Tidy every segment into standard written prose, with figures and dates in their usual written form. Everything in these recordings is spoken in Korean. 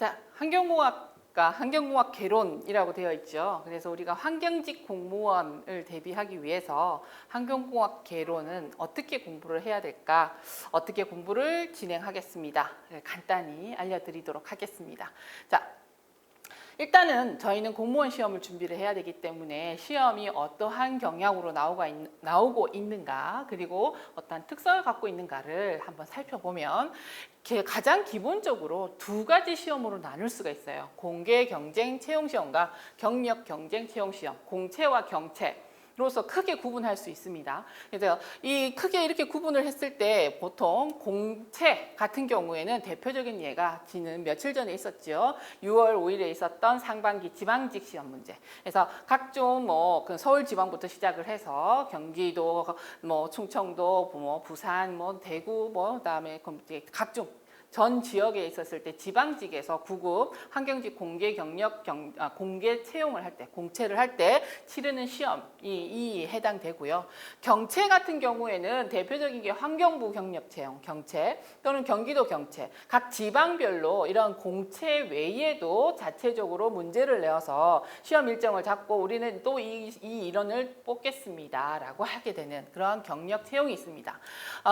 자, 환경공학과 환경공학 개론이라고 되어 있죠. 그래서 우리가 환경직 공무원을 대비하기 위해서 환경공학 개론은 어떻게 공부를 해야 될까? 어떻게 공부를 진행하겠습니다. 간단히 알려드리도록 하겠습니다. 자, 일단은 저희는 공무원 시험을 준비를 해야 되기 때문에 시험이 어떠한 경향으로 나오고 있는가, 그리고 어떠한 특성을 갖고 있는가를 한번 살펴보면 가장 기본적으로 두 가지 시험으로 나눌 수가 있어요. 공개 경쟁 채용 시험과 경력 경쟁 채용 시험, 공채와 경채. 로서 크게 구분할 수 있습니다. 그래서 이 크게 이렇게 구분을 했을 때 보통 공채 같은 경우에는 대표적인 예가 지난 며칠 전에 있었죠. 6월 5일에 있었던 상반기 지방직 시험 문제. 그래서 각종 그 서울 지방부터 시작을 해서 경기도, 충청도, 부산, 대구, 그다음에 각종 전 지역에 있었을 때 지방직에서 9급 환경직 공개 경력 공개 채용을 할 때, 공채를 할 때 치르는 시험이 해당되고요. 경채 같은 경우에는 대표적인 게 환경부 경력 채용 경채 또는 경기도 경채, 각 지방별로 이런 공채 외에도 자체적으로 문제를 내어서 시험 일정을 잡고 우리는 또 이 인원을 뽑겠습니다라고 하게 되는 그런 경력 채용이 있습니다.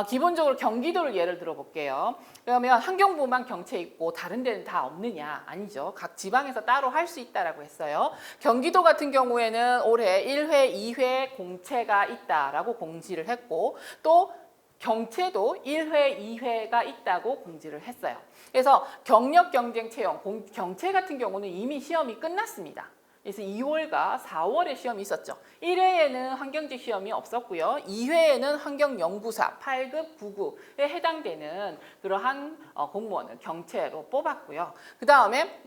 기본적으로 경기도를 예를 들어 볼게요. 그러면 환경부만 경채 있고 다른 데는 다 없느냐? 아니죠. 각 지방에서 따로 할 수 있다라고 했어요. 경기도 같은 경우에는 올해 1회, 2회 공채가 있다라고 공지를 했고 또 경채도 1회, 2회가 있다고 공지를 했어요. 그래서 경력 경쟁 채용, 경채 같은 경우는 이미 시험이 끝났습니다. 그래서 2월과 4월에 시험이 있었죠. 1회에는 환경직 시험이 없었고요. 2회에는 환경연구사 8급, 9급에 해당되는 그러한 공무원을 경채로 뽑았고요. 그 다음에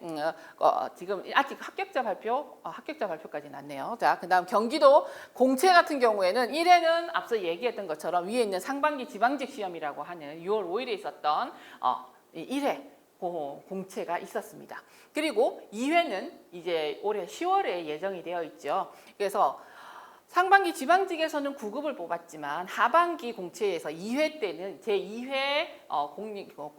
지금 아직 합격자 발표까지는 안 났네요. 자, 그 다음 경기도 공채 같은 경우에는 1회는 앞서 얘기했던 것처럼 위에 있는 상반기 지방직 시험이라고 하는 6월 5일에 있었던 1회 공채가 있었습니다. 그리고 2회는 이제 올해 10월에 예정이 되어 있죠. 그래서 상반기 지방직에서는 9급을 뽑았지만 하반기 공채에서 2회 때는 제2회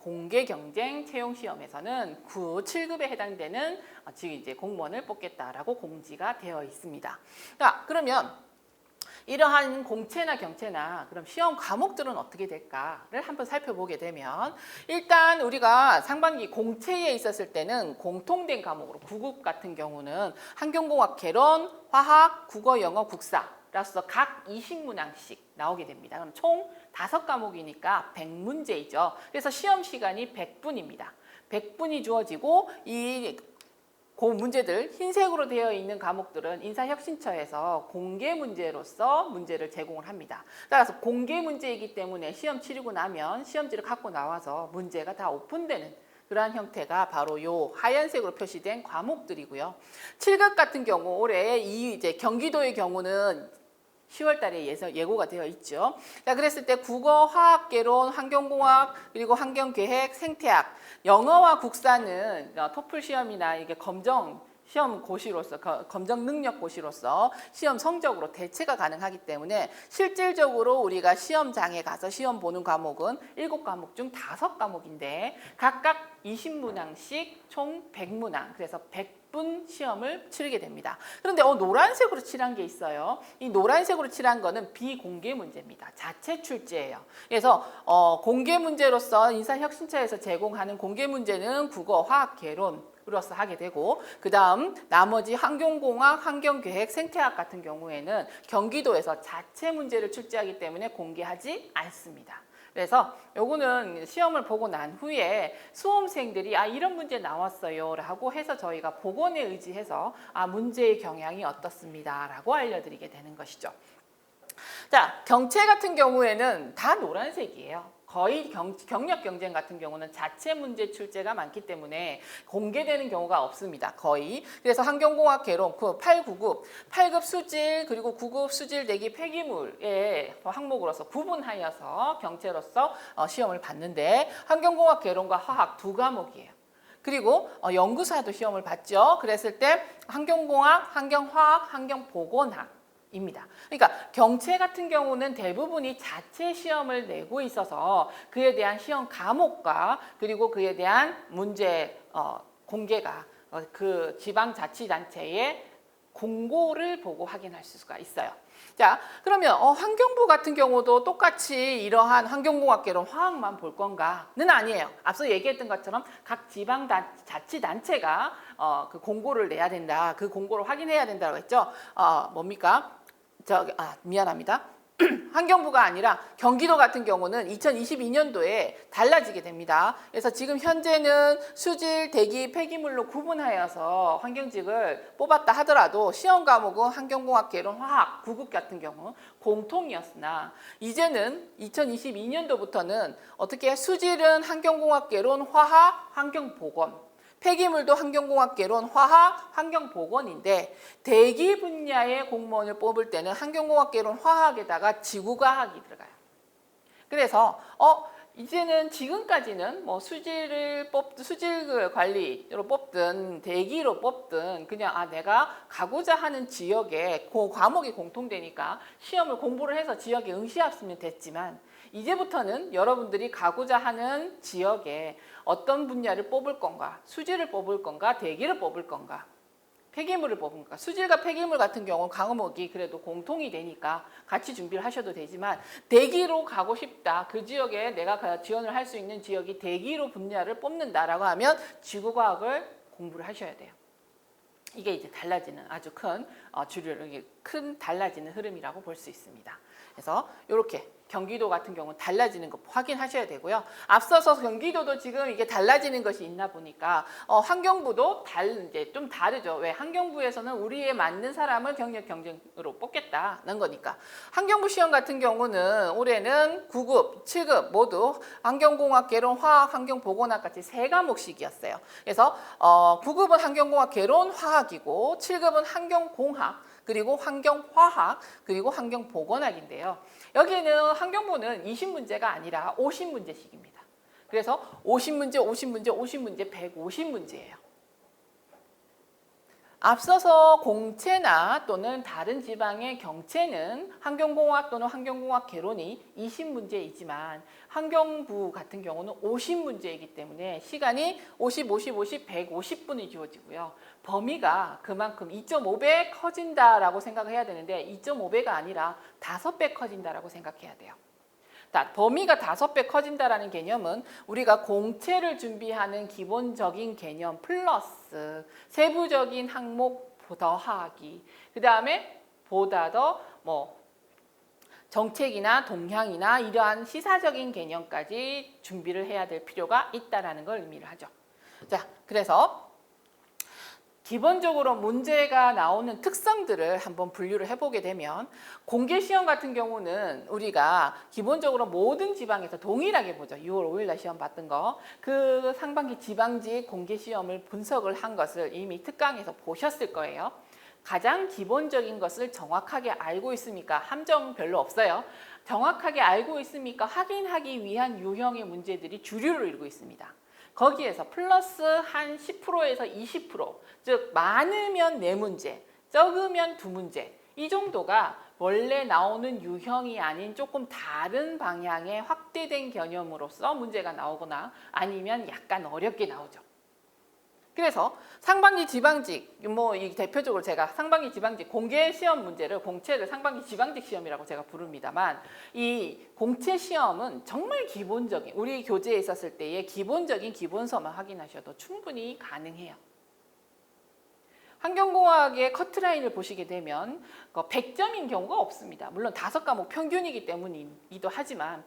공개 경쟁 채용 시험에서는 7급에 해당되는 지금 이제 공무원을 뽑겠다라고 공지가 되어 있습니다. 자, 그러면 이러한 공채나 경채나 그럼 시험 과목들은 어떻게 될까를 한번 살펴보게 되면 일단 우리가 상반기 공채에 있었을 때는 공통된 과목으로 9급 같은 경우는 환경공학 개론, 화학, 국어, 영어, 국사라서 각 20문항씩 나오게 됩니다. 그럼 총 5과목이니까 100문제이죠. 그래서 시험 시간이 100분입니다. 100분이 주어지고 그 문제들 흰색으로 되어 있는 과목들은 인사혁신처에서 공개 문제로서 문제를 제공을 합니다. 따라서 공개 문제이기 때문에 시험 치르고 나면 시험지를 갖고 나와서 문제가 다 오픈되는 그러한 형태가 바로 요 하얀색으로 표시된 과목들이고요. 7급 같은 경우 올해 이제 경기도의 경우는 10월 달에 예고가 되어 있죠. 자, 그랬을 때 국어, 화학, 개론, 환경공학, 그리고 환경계획, 생태학, 영어와 국사는 토플 시험이나 이게 검정 시험 고시로서 검정 능력 고시로서 시험 성적으로 대체가 가능하기 때문에 실질적으로 우리가 시험장에 가서 시험 보는 과목은 7과목 중 5과목인데 각각 20문항씩 총 100문항, 그래서 100분 시험을 치르게 됩니다. 그런데 노란색으로 칠한 게 있어요. 이 노란색으로 칠한 거는 비공개 문제입니다. 자체 출제예요. 그래서 공개 문제로서 인사혁신처에서 제공하는 공개 문제는 국어, 화학, 개론 으로서 하게 되고 그 다음 나머지 환경공학, 환경계획, 생태학 같은 경우에는 경기도에서 자체 문제를 출제하기 때문에 공개하지 않습니다. 그래서 요거는 시험을 보고 난 후에 수험생들이 이런 문제 나왔어요 라고 해서 저희가 보건에 의지해서 문제의 경향이 어떻습니다 라고 알려드리게 되는 것이죠. 자, 경채 같은 경우에는 다 노란색이에요. 거의 경력 경쟁 같은 경우는 자체 문제 출제가 많기 때문에 공개되는 경우가 없습니다. 거의. 그래서 환경공학 개론 8, 9급, 8급 수질 그리고 9급 수질 내기 폐기물의 항목으로서 구분하여서 경채로서 시험을 봤는데 환경공학 개론과 화학 2과목이에요. 그리고 연구사도 시험을 봤죠. 그랬을 때 환경공학, 환경화학, 환경보건학 입니다. 그러니까 경채 같은 경우는 대부분이 자체 시험을 내고 있어서 그에 대한 시험 과목과 그리고 그에 대한 문제 공개가 그 지방자치단체의 공고를 보고 확인할 수가 있어요. 자, 그러면 환경부 같은 경우도 똑같이 이러한 환경공학개론 화학만 볼 건가는 아니에요. 앞서 얘기했던 것처럼 각 지방자치단체가 그 공고를 내야 된다. 그 공고를 확인해야 된다고 했죠. 뭡니까? 미안합니다. 환경부가 아니라 경기도 같은 경우는 2022년도에 달라지게 됩니다. 그래서 지금 현재는 수질, 대기, 폐기물로 구분하여서 환경직을 뽑았다 하더라도 시험 과목은 환경공학개론, 화학, 구급 같은 경우 공통이었으나 이제는 2022년도부터는 어떻게 수질은 환경공학개론, 화학, 환경보건, 폐기물도 환경공학개론, 화학, 환경보건인데 대기 분야의 공무원을 뽑을 때는 환경공학개론, 화학에다가 지구과학이 들어가요. 그래서 이제는 지금까지는 뭐 수질 관리로 뽑든 대기로 뽑든 그냥 내가 가고자 하는 지역에 그 과목이 공통되니까 시험을 공부를 해서 지역에 응시했으면 됐지만 이제부터는 여러분들이 가고자 하는 지역에 어떤 분야를 뽑을 건가, 수질을 뽑을 건가, 대기를 뽑을 건가, 폐기물을 뽑을 건가. 수질과 폐기물 같은 경우는 과목이 그래도 공통이 되니까 같이 준비를 하셔도 되지만 대기로 가고 싶다. 그 지역에 내가 지원을 할 수 있는 지역이 대기로 분야를 뽑는다라고 하면 지구과학을 공부를 하셔야 돼요. 이게 이제 달라지는 아주 큰 주류를 큰 달라지는 흐름이라고 볼 수 있습니다. 그래서 이렇게 경기도 같은 경우는 달라지는 거 확인하셔야 되고요. 앞서서 경기도도 지금 이게 달라지는 것이 있나 보니까 환경부도 이제 좀 다르죠. 왜? 환경부에서는 우리에 맞는 사람을 경력 경쟁으로 뽑겠다는 거니까. 환경부 시험 같은 경우는 올해는 9급, 7급 모두 환경공학, 개론, 화학, 환경보건학 같이 3과목씩이었어요. 그래서 9급은 환경공학, 개론, 화학이고 7급은 환경공학, 그리고 환경화학, 그리고 환경보건학인데요. 여기에는 환경부는 20문제가 아니라 50문제씩입니다. 그래서 50문제, 50문제, 50문제, 150문제예요. 앞서서 공채나 또는 다른 지방의 경채는 환경공학 또는 환경공학 개론이 20문제이지만 환경부 같은 경우는 50문제이기 때문에 시간이 50, 50, 50, 150분이 주어지고요. 범위가 그만큼 2.5배 커진다라고 생각해야 되는데 2.5배가 아니라 5배 커진다라고 생각해야 돼요. 범위가 5배 커진다라는 개념은 우리가 공채를 준비하는 기본적인 개념 플러스 세부적인 항목 더하기, 그 다음에 보다 더 정책이나 동향이나 이러한 시사적인 개념까지 준비를 해야 될 필요가 있다라는 걸 의미를 하죠. 자, 그래서 기본적으로 문제가 나오는 특성들을 한번 분류를 해보게 되면 공개시험 같은 경우는 우리가 기본적으로 모든 지방에서 동일하게 보죠. 6월 5일 날 시험 봤던 거. 그 상반기 지방직 공개시험을 분석을 한 것을 이미 특강에서 보셨을 거예요. 가장 기본적인 것을 정확하게 알고 있습니까? 함정 별로 없어요. 정확하게 알고 있습니까? 확인하기 위한 유형의 문제들이 주류를 이루고 있습니다. 거기에서 플러스 한 10%에서 20%, 즉 많으면 4문제, 적으면 2문제, 이 정도가 원래 나오는 유형이 아닌 조금 다른 방향의 확대된 개념으로서 문제가 나오거나 아니면 약간 어렵게 나오죠. 그래서 상반기 지방직, 이 대표적으로 제가 상반기 지방직 공개 시험 문제를 공채를 상반기 지방직 시험이라고 제가 부릅니다만 이 공채 시험은 정말 기본적인 우리 교재에 있었을 때의 기본적인 기본서만 확인하셔도 충분히 가능해요. 환경공학의 커트라인을 보시게 되면 100점인 경우가 없습니다. 물론 5과목 평균이기 때문이기도 하지만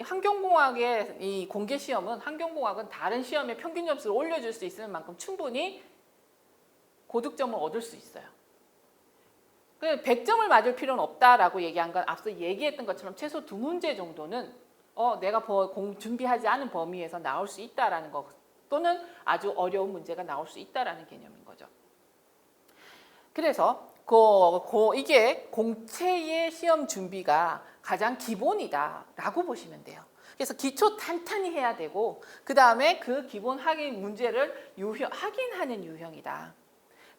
환경공학의 이 공개시험은 환경공학은 다른 시험에 평균 점수를 올려줄 수 있을 만큼 충분히 고득점을 얻을 수 있어요. 100점을 맞을 필요는 없다라고 얘기한 건 앞서 얘기했던 것처럼 최소 2문제 정도는 내가 준비하지 않은 범위에서 나올 수 있다라는 것 또는 아주 어려운 문제가 나올 수 있다라는 개념인 거죠. 그래서 이게 공채의 시험 준비가 가장 기본이다라고 보시면 돼요. 그래서 기초 탄탄히 해야 되고 그 다음에 그 기본 확인 문제를 확인하는 유형이다.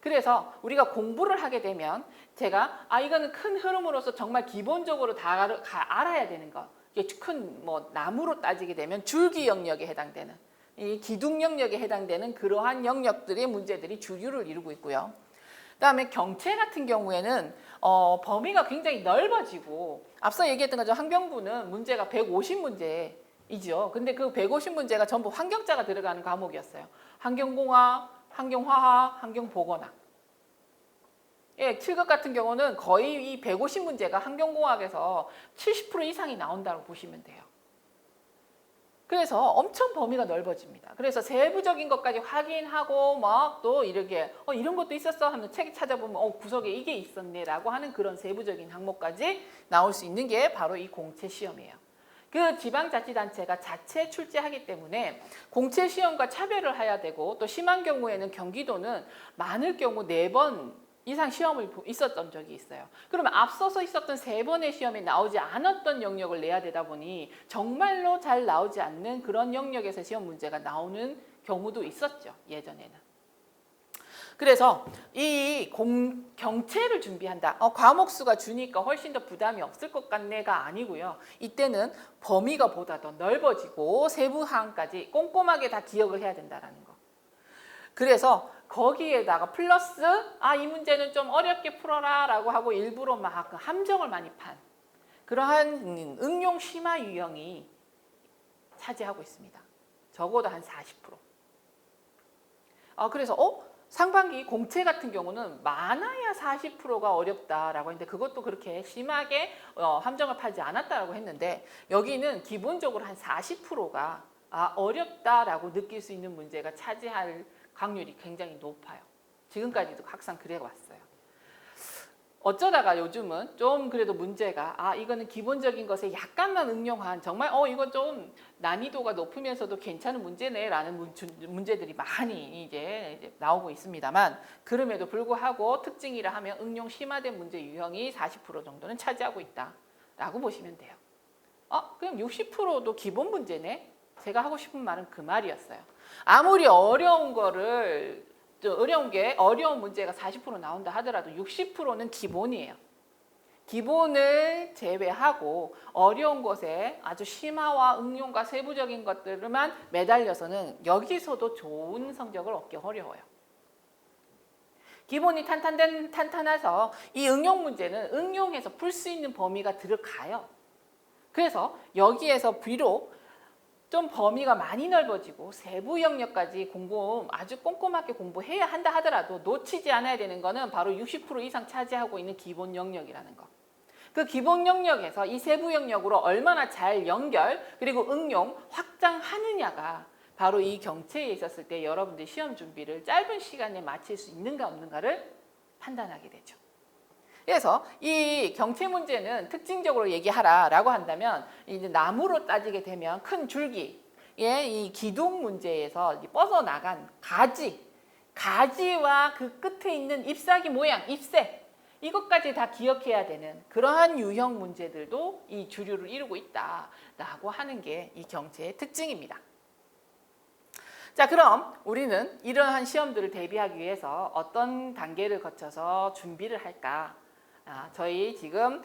그래서 우리가 공부를 하게 되면 제가 이거는 큰 흐름으로서 정말 기본적으로 다 알아야 되는 것. 이게 큰 나무로 따지게 되면 줄기 영역에 해당되는 이 기둥 영역에 해당되는 그러한 영역들의 문제들이 주류를 이루고 있고요. 그다음에 경채 같은 경우에는 범위가 굉장히 넓어지고 앞서 얘기했던 것처럼 환경부는 문제가 150문제이죠. 근데 그 150문제가 전부 환경자가 들어가는 과목이었어요. 환경공학, 환경화학, 환경보건학. 예, 7급 같은 경우는 거의 이 150문제가 환경공학에서 70% 이상이 나온다고 보시면 돼요. 그래서 엄청 범위가 넓어집니다. 그래서 세부적인 것까지 확인하고 막 또 이렇게 이런 것도 있었어 하면 책 찾아보면 구석에 이게 있었네라고 하는 그런 세부적인 항목까지 나올 수 있는 게 바로 이 공채 시험이에요. 그 지방자치단체가 자체 출제하기 때문에 공채 시험과 차별을 해야 되고 또 심한 경우에는 경기도는 많을 경우 4번 이상 시험을 있었던 적이 있어요. 그러면 앞서서 있었던 3번의 시험에 나오지 않았던 영역을 내야 되다 보니 정말로 잘 나오지 않는 그런 영역에서 시험 문제가 나오는 경우도 있었죠. 예전에는. 그래서 이 경채를 준비한다. 과목 수가 주니까 훨씬 더 부담이 없을 것 같네가 아니고요. 이때는 범위가 보다 더 넓어지고 세부 사항까지 꼼꼼하게 다 기억을 해야 된다는 거. 그래서 거기에다가 플러스 이 문제는 좀 어렵게 풀어라 라고 하고 일부러 막 함정을 많이 판 그러한 응용 심화 유형이 차지하고 있습니다. 적어도 한 40%. 그래서 상반기 공채 같은 경우는 많아야 40%가 어렵다라고 했는데 그것도 그렇게 심하게 함정을 파지 않았다라고 했는데 여기는 기본적으로 한 40%가 어렵다라고 느낄 수 있는 문제가 차지할 확률이 굉장히 높아요. 지금까지도 항상 그래 왔어요. 어쩌다가 요즘은 좀 그래도 문제가 이거는 기본적인 것에 약간만 응용한 정말 이건 좀 난이도가 높으면서도 괜찮은 문제네라는 문제들이 많이 이제 나오고 있습니다만 그럼에도 불구하고 특징이라 하면 응용 심화된 문제 유형이 40% 정도는 차지하고 있다라고 보시면 돼요. 그럼 60%도 기본 문제네? 제가 하고 싶은 말은 그 말이었어요. 아무리 어려운 문제가 40% 나온다 하더라도 60%는 기본이에요. 기본을 제외하고 어려운 것에 아주 심화와 응용과 세부적인 것들만 매달려서는 여기서도 좋은 성적을 얻기 어려워요. 기본이 탄탄해서 이 응용 문제는 응용해서 풀 수 있는 범위가 들어가요. 그래서 여기에서 비록 좀 범위가 많이 넓어지고 세부 영역까지 아주 꼼꼼하게 공부해야 한다 하더라도 놓치지 않아야 되는 거는 바로 60% 이상 차지하고 있는 기본 영역이라는 거. 그 기본 영역에서 이 세부 영역으로 얼마나 잘 연결 그리고 응용 확장하느냐가 바로 이 경채에 있었을 때 여러분들 시험 준비를 짧은 시간에 마칠 수 있는가 없는가를 판단하게 되죠. 그래서 이 경채 문제는 특징적으로 얘기하라라고 한다면 이제 나무로 따지게 되면 큰 줄기의 이 기둥 문제에서 뻗어나간 가지와 그 끝에 있는 잎사귀 모양, 잎새 이것까지 다 기억해야 되는 그러한 유형 문제들도 이 주류를 이루고 있다라고 하는 게 이 경채의 특징입니다. 자, 그럼 우리는 이러한 시험들을 대비하기 위해서 어떤 단계를 거쳐서 준비를 할까? 저희 지금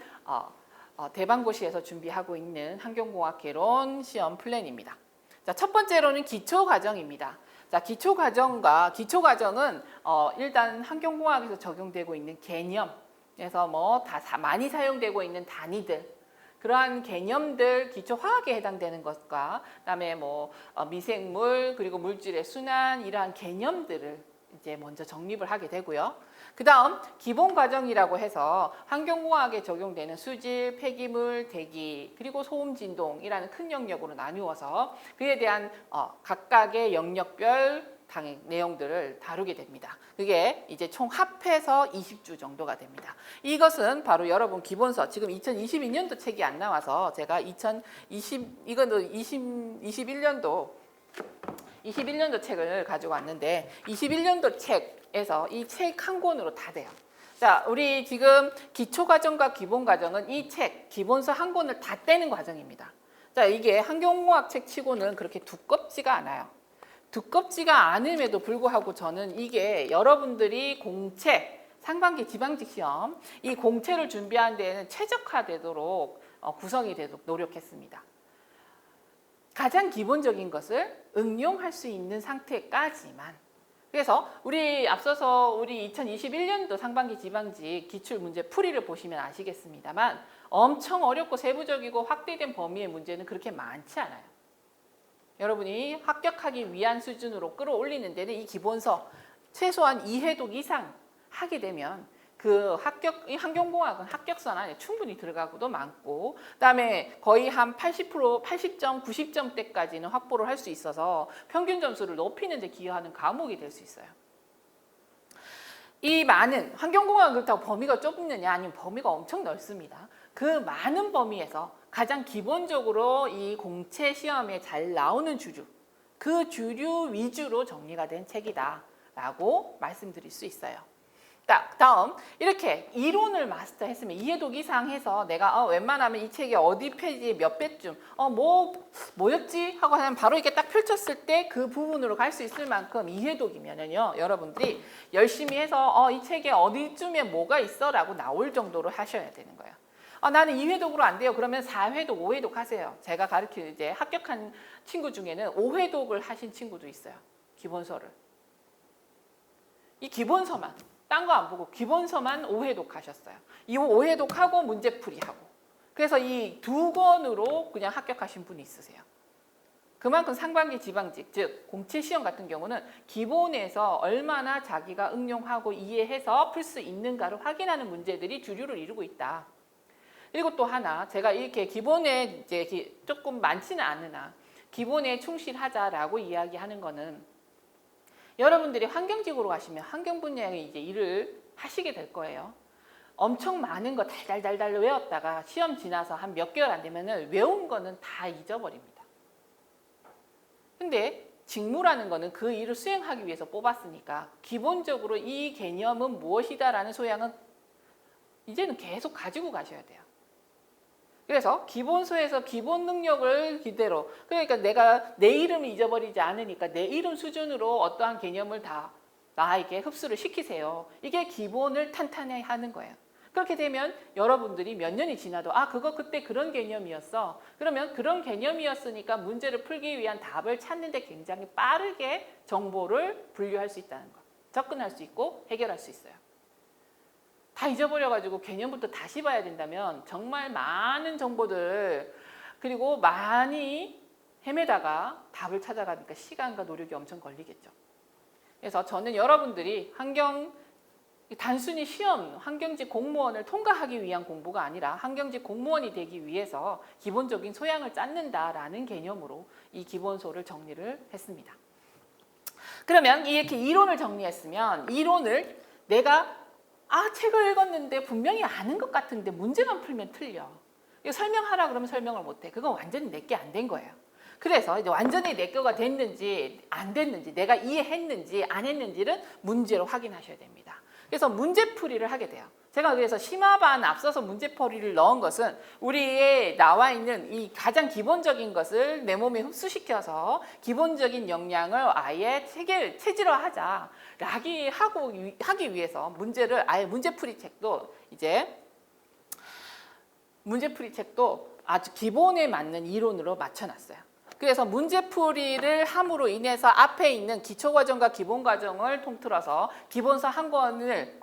대방고시에서 준비하고 있는 환경공학개론 시험 플랜입니다. 자, 첫 번째로는 기초과정입니다. 자, 기초과정은 일단 환경공학에서 적용되고 있는 개념에서 많이 사용되고 있는 단위들 그러한 개념들 기초화학에 해당되는 것과 그다음에 미생물 그리고 물질의 순환 이러한 개념들을 이제 먼저 정립을 하게 되고요. 그 다음 기본 과정이라고 해서 환경공학에 적용되는 수질, 폐기물, 대기, 그리고 소음, 진동이라는 큰 영역으로 나누어서 그에 대한 각각의 영역별 내용들을 다루게 됩니다. 그게 이제 총 합해서 20주 정도가 됩니다. 이것은 바로 여러분 기본서 지금 2022년도 책이 안 나와서 제가 21년도 책을 가지고 왔는데 21년도 책에서 이 책 한 권으로 다 돼요. 자, 우리 지금 기초과정과 기본과정은 이 책 기본서 한 권을 다 떼는 과정입니다. 자, 이게 환경공학 책 치고는 그렇게 두껍지가 않아요. 두껍지가 않음에도 불구하고 저는 이게 여러분들이 공채, 상반기 지방직 시험 이 공채를 준비하는 데에는 최적화되도록 구성이 되도록 노력했습니다. 가장 기본적인 것을 응용할 수 있는 상태까지만. 그래서 우리 앞서서 우리 2021년도 상반기 지방직 기출문제 풀이를 보시면 아시겠습니다만 엄청 어렵고 세부적이고 확대된 범위의 문제는 그렇게 많지 않아요. 여러분이 합격하기 위한 수준으로 끌어올리는 데는 이 기본서 최소한 2회독 이상 하게 되면 그 환경공학은 합격선 안에 충분히 들어가고도 많고, 그다음에 거의 한 80%, 80점, 90점대까지는 확보를 할 수 있어서 평균 점수를 높이는 데 기여하는 과목이 될 수 있어요. 이 많은 환경공학은 그렇다고 범위가 좁느냐? 아니면 범위가 엄청 넓습니다. 그 많은 범위에서 가장 기본적으로 이 공채 시험에 잘 나오는 주류, 그 주류 위주로 정리가 된 책이다라고 말씀드릴 수 있어요. 다음 이렇게 이론을 마스터했으면 2회독 이상 해서 내가 웬만하면 이 책이 어디 페이지에 몇 배쯤 뭐였지 하고 하면 바로 이렇게 딱 펼쳤을 때 그 부분으로 갈 수 있을 만큼 2회독이면은요 여러분들이 열심히 해서 이 책에 어디쯤에 뭐가 있어 라고 나올 정도로 하셔야 되는 거예요. 나는 2회독으로 안 돼요. 그러면 4회독, 5회독 하세요. 제가 가르치는 이제 합격한 친구 중에는 5회독을 하신 친구도 있어요. 기본서를. 이 기본서만. 딴 거 안 보고 기본서만 5회독 하셨어요. 이 5회독 하고 문제풀이 하고. 그래서 이 두 권으로 그냥 합격하신 분이 있으세요. 그만큼 상반기 지방직, 즉 공채 시험 같은 경우는 기본에서 얼마나 자기가 응용하고 이해해서 풀 수 있는가를 확인하는 문제들이 주류를 이루고 있다. 그리고 또 하나, 제가 이렇게 기본에 이제 조금 많지는 않으나 기본에 충실하자라고 이야기하는 거는 여러분들이 환경직으로 가시면 환경 분야에 이제 일을 하시게 될 거예요. 엄청 많은 거 달달달달 외웠다가 시험 지나서 한 몇 개월 안 되면은 외운 거는 다 잊어버립니다. 근데 직무라는 거는 그 일을 수행하기 위해서 뽑았으니까 기본적으로 이 개념은 무엇이다라는 소양은 이제는 계속 가지고 가셔야 돼요. 그래서 기본서에서 기본 능력을 그대로, 그러니까 내가 내 이름을 잊어버리지 않으니까 내 이름 수준으로 어떠한 개념을 다 나에게 흡수를 시키세요. 이게 기본을 탄탄히 하는 거예요. 그렇게 되면 여러분들이 몇 년이 지나도 그거 그때 그런 개념이었어. 그러면 그런 개념이었으니까 문제를 풀기 위한 답을 찾는 데 굉장히 빠르게 정보를 분류할 수 있다는 거. 접근할 수 있고 해결할 수 있어요. 다 잊어버려가지고 개념부터 다시 봐야 된다면 정말 많은 정보들 그리고 많이 헤매다가 답을 찾아가니까 시간과 노력이 엄청 걸리겠죠. 그래서 저는 여러분들이 단순히 시험, 환경직 공무원을 통과하기 위한 공부가 아니라 환경직 공무원이 되기 위해서 기본적인 소양을 쌓는다라는 개념으로 이 기본소를 정리를 했습니다. 그러면 이렇게 이론을 정리했으면 이론을 내가 책을 읽었는데 분명히 아는 것 같은데 문제만 풀면 틀려. 이거 설명하라 그러면 설명을 못해. 그건 완전히 내게 안 된 거예요. 그래서 이제 완전히 내 거가 됐는지 안 됐는지 내가 이해했는지 안 했는지를 문제로 확인하셔야 됩니다. 그래서 문제풀이를 하게 돼요. 제가 그래서 심화반 앞서서 문제풀이를 넣은 것은 우리에 나와 있는 이 가장 기본적인 것을 내 몸에 흡수시켜서 기본적인 역량을 아예 체질화하자 하기 위해서 문제를 아예 문제풀이 책도 아주 기본에 맞는 이론으로 맞춰놨어요. 그래서 문제풀이를 함으로 인해서 앞에 있는 기초과정과 기본과정을 통틀어서 기본서 한 권을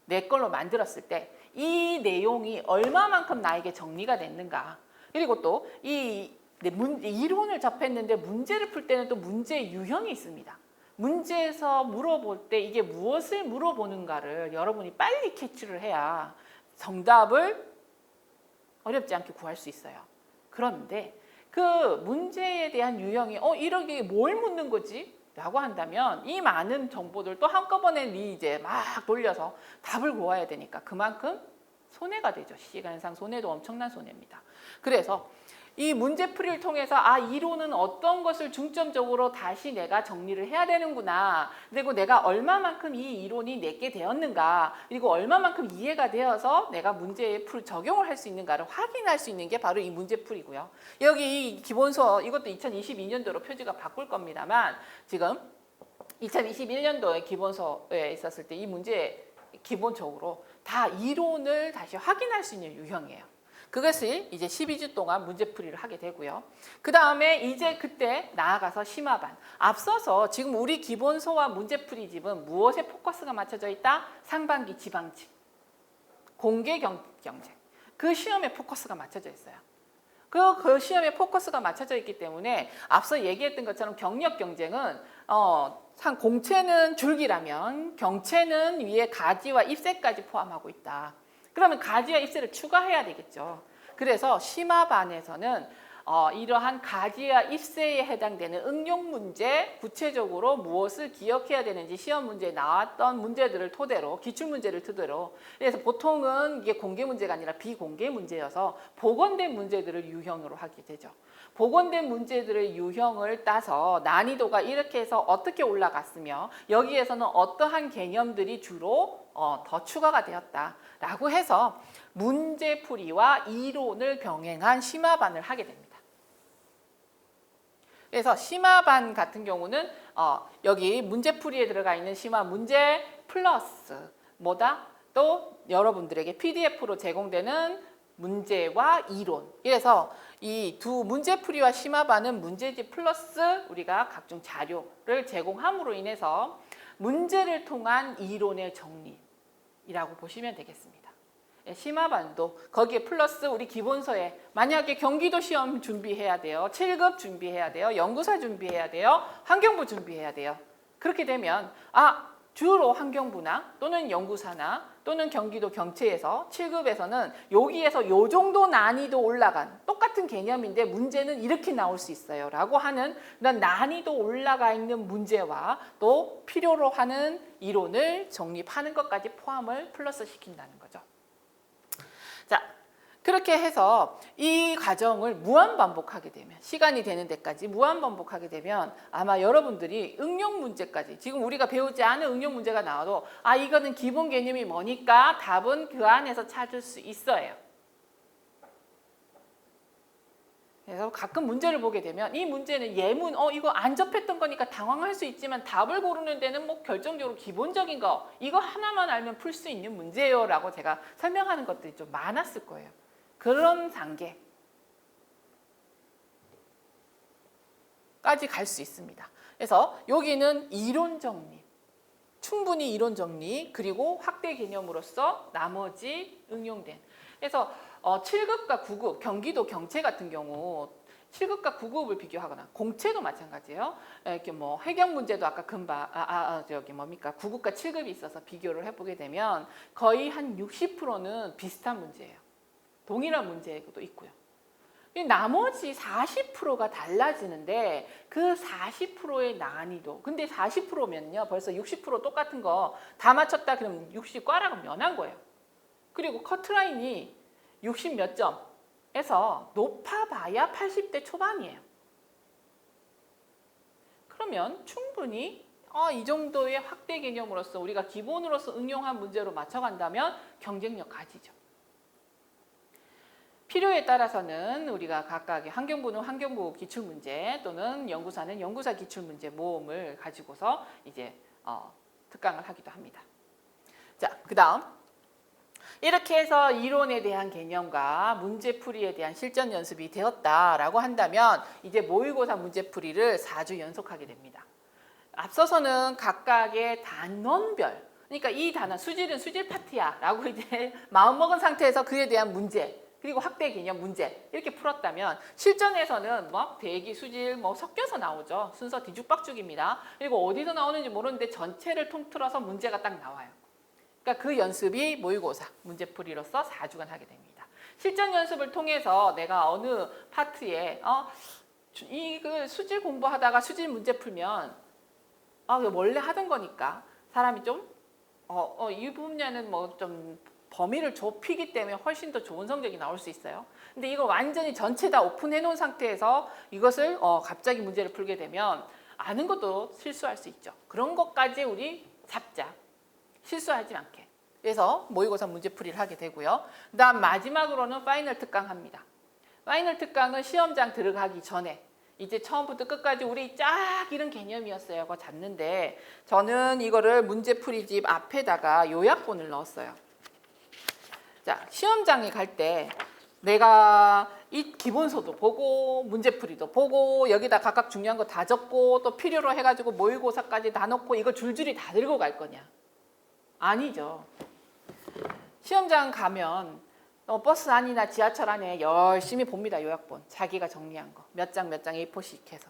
내 걸로 만들었을 때 이 내용이 얼마만큼 나에게 정리가 됐는가. 그리고 또 이론을 접했는데 문제를 풀 때는 또 문제 유형이 있습니다. 문제에서 물어볼 때 이게 무엇을 물어보는가를 여러분이 빨리 캐치를 해야 정답을 어렵지 않게 구할 수 있어요. 그런데 그 문제에 대한 유형이 이렇게 뭘 묻는 거지? 라고 한다면 이 많은 정보들 또 한꺼번에 이제 막 돌려서 답을 구해야 되니까 그만큼 손해가 되죠. 시간상 손해도 엄청난 손해입니다. 그래서 이 문제풀이를 통해서 이론은 어떤 것을 중점적으로 다시 내가 정리를 해야 되는구나. 그리고 내가 얼마만큼 이 이론이 내게 되었는가. 그리고 얼마만큼 이해가 되어서 내가 문제에 적용을 할 수 있는가를 확인할 수 있는 게 바로 이 문제풀이고요. 여기 이 기본서 이것도 2022년도로 표지가 바꿀 겁니다만 지금 2021년도에 기본서에 있었을 때 이 문제 기본적으로 다 이론을 다시 확인할 수 있는 유형이에요. 그것을 이제 12주 동안 문제풀이를 하게 되고요. 그 다음에 이제 그때 나아가서 심화반. 앞서서 지금 우리 기본서와 문제풀이집은 무엇에 포커스가 맞춰져 있다? 상반기 지방직, 공개 경쟁. 그 시험에 포커스가 맞춰져 있어요. 그 시험에 포커스가 맞춰져 있기 때문에 앞서 얘기했던 것처럼 경력 경쟁은 공채는 줄기라면 경채는 위에 가지와 입세까지 포함하고 있다. 그러면 가지와 입세를 추가해야 되겠죠. 그래서 심화반에서는 이러한 가지와 입세에 해당되는 응용 문제, 구체적으로 무엇을 기억해야 되는지 시험 문제에 나왔던 문제들을 토대로, 기출 문제를 토대로, 그래서 보통은 이게 공개 문제가 아니라 비공개 문제여서 복원된 문제들을 유형으로 하게 되죠. 복원된 문제들의 유형을 따서 난이도가 이렇게 해서 어떻게 올라갔으며 여기에서는 어떠한 개념들이 주로 더 추가가 되었다라고 해서 문제풀이와 이론을 병행한 심화반을 하게 됩니다. 그래서 심화반 같은 경우는 여기 문제풀이에 들어가 있는 심화 문제 플러스 뭐다? 또 여러분들에게 PDF로 제공되는 문제와 이론. 그래서 이 두 문제풀이와 심화반은 문제집 플러스 우리가 각종 자료를 제공함으로 인해서 문제를 통한 이론의 정리라고 보시면 되겠습니다. 심화반도 거기에 플러스 우리 기본서에 만약에 경기도 시험 준비해야 돼요. 7급 준비해야 돼요. 연구사 준비해야 돼요. 환경부 준비해야 돼요. 그렇게 되면 주로 환경부나 또는 연구사나 또는 경기도 경채에서 7급에서는 여기에서 요 정도 난이도 올라간 똑같은 개념인데 문제는 이렇게 나올 수 있어요 라고 하는 그런 난이도 올라가 있는 문제와 또 필요로 하는 이론을 정립하는 것까지 포함을 플러스 시킨다는 거죠. 자, 그렇게 해서 이 과정을 무한 반복하게 되면 시간이 되는 데까지 무한 반복하게 되면 아마 여러분들이 응용 문제까지 지금 우리가 배우지 않은 응용 문제가 나와도 이거는 기본 개념이 뭐니까 답은 그 안에서 찾을 수 있어요. 그래서 가끔 문제를 보게 되면 이 문제는 예문 이거 안 접했던 거니까 당황할 수 있지만 답을 고르는 데는 뭐 결정적으로 기본적인 거 이거 하나만 알면 풀 수 있는 문제예요 라고 제가 설명하는 것들이 좀 많았을 거예요. 그런 단계까지 갈 수 있습니다. 그래서 여기는 이론 정리, 충분히 이론 정리 그리고 확대 개념으로서 나머지 응용된. 그래서 7급과 9급, 경기도 경채 같은 경우 7급과 9급을 비교하거나 공채도 마찬가지예요. 이렇게 뭐 해경 문제도 아까 금방 9급과 7급이 있어서 비교를 해보게 되면 거의 한 60%는 비슷한 문제예요. 동일한 문제도 있고요. 나머지 40%가 달라지는데 그 40%의 난이도. 근데 40%면요 벌써 60% 똑같은 거 다 맞췄다 그러면 60 꽈라고 면한 거예요. 그리고 커트라인이 60 몇 점에서 높아봐야 80대 초반이에요. 그러면 충분히 이 정도의 확대 개념으로서 우리가 기본으로서 응용한 문제로 맞춰간다면 경쟁력 가지죠. 필요에 따라서는 우리가 각각의 환경부는 환경부 기출문제 또는 연구사는 연구사 기출문제 모음을 가지고서 이제 특강을 하기도 합니다. 자, 그 다음 이렇게 해서 이론에 대한 개념과 문제풀이에 대한 실전 연습이 되었다라고 한다면 이제 모의고사 문제풀이를 4주 연속하게 됩니다. 앞서서는 각각의 단원별, 그러니까 이 단원, 수질은 수질 파트야 라고 이제 마음먹은 상태에서 그에 대한 문제 그리고 확대 개념 문제 이렇게 풀었다면 실전에서는 뭐 대기, 수질 뭐 섞여서 나오죠. 순서 뒤죽박죽입니다. 그리고 어디서 나오는지 모르는데 전체를 통틀어서 문제가 딱 나와요. 그러니까 그 연습이 모의고사 문제풀이로서 4주간 하게 됩니다. 실전 연습을 통해서 내가 어느 파트에 그 수질 공부하다가 수질 문제 풀면 원래 하던 거니까 사람이 좀 이 분야는 뭐 좀 범위를 좁히기 때문에 훨씬 더 좋은 성적이 나올 수 있어요. 근데 이걸 완전히 전체 다 오픈해 놓은 상태에서 이것을 갑자기 문제를 풀게 되면 아는 것도 실수할 수 있죠. 그런 것까지 우리 잡자. 실수하지 않게. 그래서 모의고사 문제풀이를 하게 되고요. 그다음 마지막으로는 파이널 특강 합니다. 파이널 특강은 시험장 들어가기 전에 이제 처음부터 끝까지 우리 쫙 이런 개념이었어요. 그거 잡는데 저는 이거를 문제풀이집 앞에다가 요약본을 넣었어요. 자, 시험장에 갈 때 내가 이 기본서도 보고 문제풀이도 보고 여기다 각각 중요한 거 다 적고 또 필요로 해가지고 모의고사까지 다 넣고 이거 줄줄이 다 들고 갈 거냐? 아니죠. 시험장 가면 버스 안이나 지하철 안에 열심히 봅니다. 요약본. 자기가 정리한 거. 몇 장 몇 장 A4씩 해서.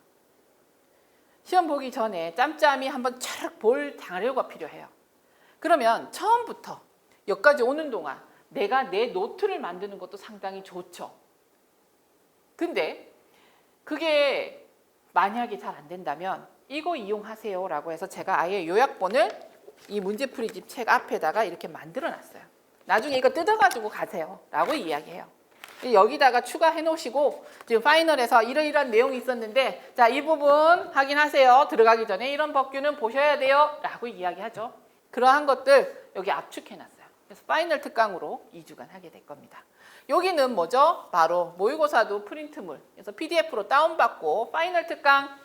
시험 보기 전에 짬짬이 한번 차륵 볼 자료가 필요해요. 그러면 처음부터 여기까지 오는 동안 내가 내 노트를 만드는 것도 상당히 좋죠. 근데 그게 만약에 잘 안 된다면 이거 이용하세요 라고 해서 제가 아예 요약본을 이 문제풀이집 책 앞에다가 이렇게 만들어 놨어요. 나중에 이거 뜯어가지고 가세요 라고 이야기해요. 여기다가 추가해 놓으시고 지금 파이널에서 이러이러한 내용이 있었는데 자, 이 부분 확인하세요. 들어가기 전에 이런 법규는 보셔야 돼요 라고 이야기하죠. 그러한 것들 여기 압축해 놨어요. 그래서 파이널 특강으로 2주간 하게 될 겁니다. 여기는 뭐죠? 바로 모의고사도 프린트물. 그래서 PDF로 다운받고 파이널 특강.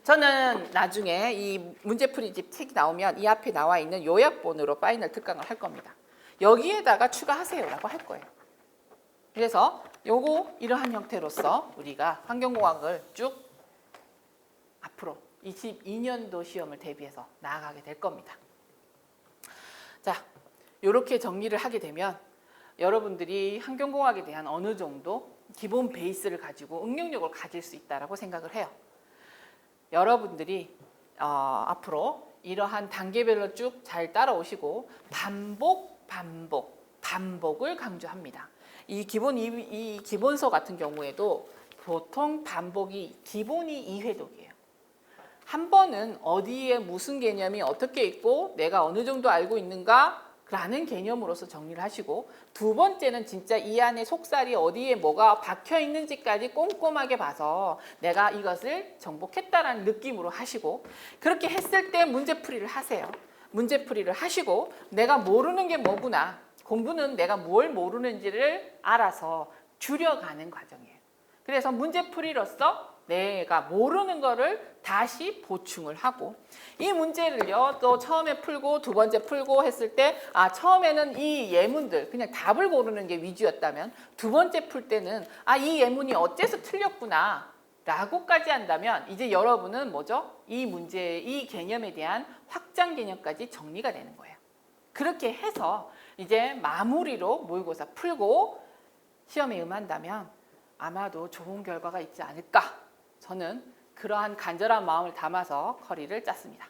저는 나중에 이 문제풀이집 책이 나오면 이 앞에 나와 있는 요약본으로 파이널 특강을 할 겁니다. 여기에다가 추가하세요라고 할 거예요. 그래서 요거 이러한 형태로서 우리가 환경공학을 쭉 앞으로 22년도 시험을 대비해서 나아가게 될 겁니다. 자, 이렇게 정리를 하게 되면 여러분들이 환경공학에 대한 어느 정도 기본 베이스를 가지고 응용력을 가질 수 있다고 생각을 해요. 여러분들이 앞으로 이러한 단계별로 쭉 잘 따라오시고 반복을 강조합니다. 이 기본서 같은 경우에도 보통 반복이 기본이 2회독이에요. 한 번은 어디에 무슨 개념이 어떻게 있고 내가 어느 정도 알고 있는가 라는 개념으로서 정리를 하시고 두 번째는 진짜 이 안에 속살이 어디에 뭐가 박혀 있는지까지 꼼꼼하게 봐서 내가 이것을 정복했다라는 느낌으로 하시고 그렇게 했을 때 문제풀이를 하세요. 문제풀이를 하시고 내가 모르는 게 뭐구나. 공부는 내가 뭘 모르는지를 알아서 줄여가는 과정이에요. 그래서 문제풀이로서 내가 모르는 거를 다시 보충을 하고 이 문제를요 또 처음에 풀고 두 번째 풀고 했을 때 처음에는 이 예문들 그냥 답을 고르는 게 위주였다면 두 번째 풀 때는 이 예문이 어째서 틀렸구나 라고까지 한다면 이제 여러분은 뭐죠? 이 문제, 이 개념에 대한 확장 개념까지 정리가 되는 거예요. 그렇게 해서 이제 마무리로 모의고사 풀고 시험에 임한다면 아마도 좋은 결과가 있지 않을까. 저는 그러한 간절한 마음을 담아서 커리를 짰습니다.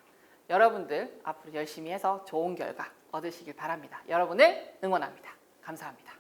여러분들 앞으로 열심히 해서 좋은 결과 얻으시길 바랍니다. 여러분을 응원합니다. 감사합니다.